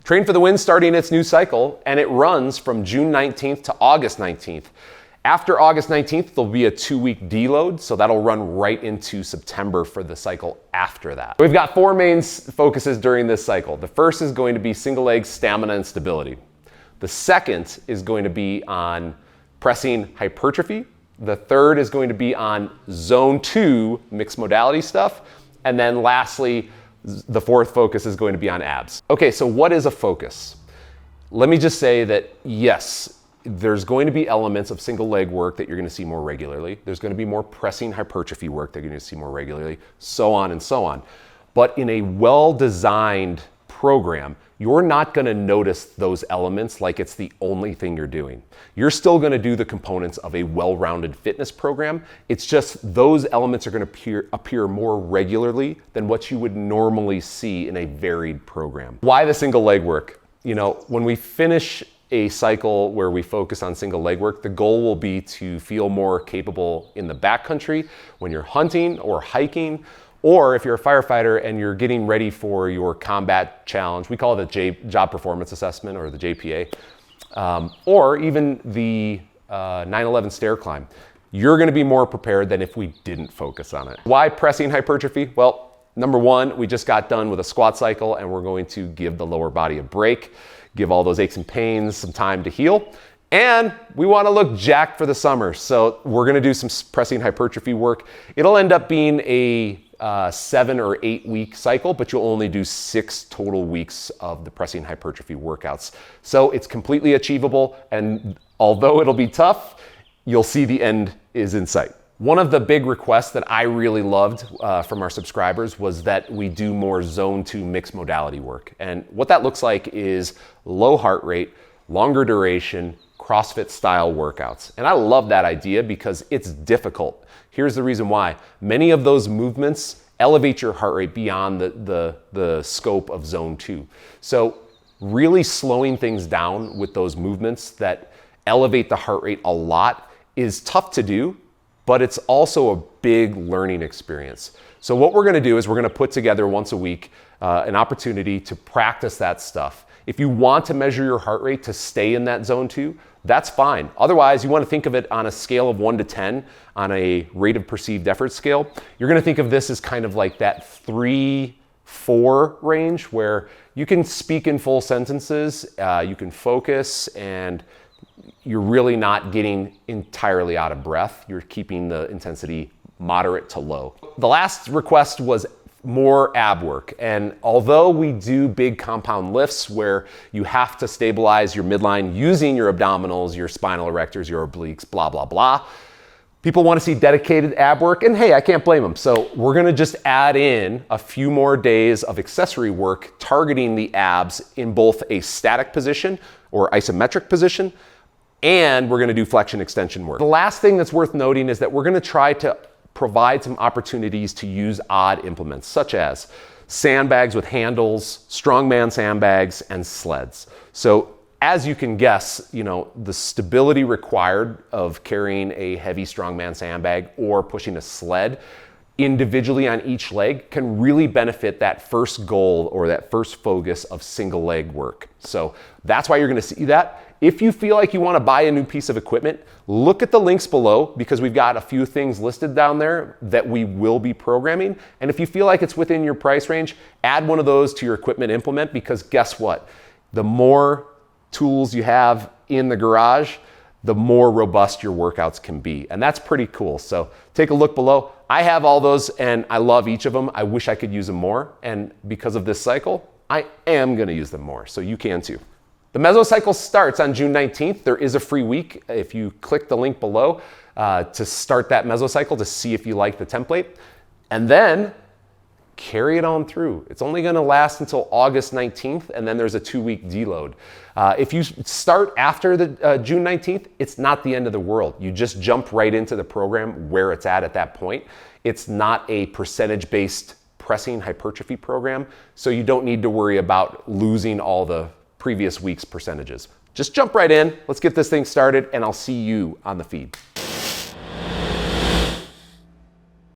Train for the Win starting its new cycle, and it runs from June 19th to August 19th. After August 19th, there'll be a 2-week deload, so that'll run right into September for the cycle after that. We've got 4 main focuses during this cycle. The first is going to be single leg stamina and stability. The second is going to be on pressing hypertrophy. The third is going to be on zone 2 mixed modality stuff. And then lastly, the fourth focus is going to be on abs. Okay, so what is a focus? Let me just say that yes, there's going to be elements of single leg work that you're going to see more regularly. There's going to be more pressing hypertrophy work that you're going to see more regularly, so on and so on. But in a well-designed program, you're not going to notice those elements like it's the only thing you're doing. You're still going to do the components of a well-rounded fitness program. It's just those elements are going to appear more regularly than what you would normally see in a varied program. Why the single leg work? You know, when we finish a cycle where we focus on single leg work, the goal will be to feel more capable in the backcountry when you're hunting or hiking, or if you're a firefighter and you're getting ready for your combat challenge. We call it a job performance assessment, or the JPA, or even the 9/11 stair climb. You're going to be more prepared than if we didn't focus on it. Why pressing hypertrophy? Well, number one, we just got done with a squat cycle and we're going to give the lower body a break, give all those aches and pains some time to heal. And we want to look jacked for the summer. So we're going to do some pressing hypertrophy work. It'll end up being a 7 or 8 week cycle, but you'll only do 6 total weeks of the pressing hypertrophy workouts. So it's completely achievable. And although it'll be tough, you'll see the end is in sight. One of the big requests that I really loved from our subscribers was that we do more zone 2 mixed modality work. And what that looks like is low heart rate, longer duration, CrossFit style workouts. And I love that idea because it's difficult. Here's the reason why. Many of those movements elevate your heart rate beyond the scope of zone 2. So really slowing things down with those movements that elevate the heart rate a lot is tough to do, but it's also a big learning experience. So what we're gonna do is we're gonna put together once a week an opportunity to practice that stuff. If you want to measure your heart rate to stay in that zone 2, that's fine. Otherwise, you wanna think of it on a scale of 1 to 10 on a rate of perceived effort scale. You're gonna think of this as kind of like that 3-4 range where you can speak in full sentences, you can focus, and you're really not getting entirely out of breath. You're keeping the intensity moderate to low. The last request was more ab work. And although we do big compound lifts where you have to stabilize your midline using your abdominals, your spinal erectors, your obliques, blah, blah, blah, people want to see dedicated ab work, and hey, I can't blame them. So we're gonna just add in a few more days of accessory work targeting the abs in both a static position or isometric position, and we're gonna do flexion extension work. The last thing that's worth noting is that we're gonna try to provide some opportunities to use odd implements, such as sandbags with handles, strongman sandbags, and sleds. So as you can guess, you know, the stability required of carrying a heavy strongman sandbag or pushing a sled individually on each leg can really benefit that first goal or that first focus of single leg work. So that's why you're gonna see that. If you feel like you wanna buy a new piece of equipment, look at the links below because we've got a few things listed down there that we will be programming. And if you feel like it's within your price range, add one of those to your equipment implement, because guess what? The more tools you have in the garage, the more robust your workouts can be. And that's pretty cool. So take a look below. I have all those and I love each of them. I wish I could use them more. And because of this cycle, I am gonna use them more. So you can too. The mesocycle starts on June 19th. There is a free week if you click the link below to start that mesocycle to see if you like the template. And then carry it on through. It's only gonna last until August 19th, and then there's a 2-week deload. If you start after the June 19th, it's not the end of the world. You just jump right into the program where it's at that point. It's not a percentage-based pressing hypertrophy program, so you don't need to worry about losing all the previous week's percentages. Just jump right in, let's get this thing started, and I'll see you on the feed.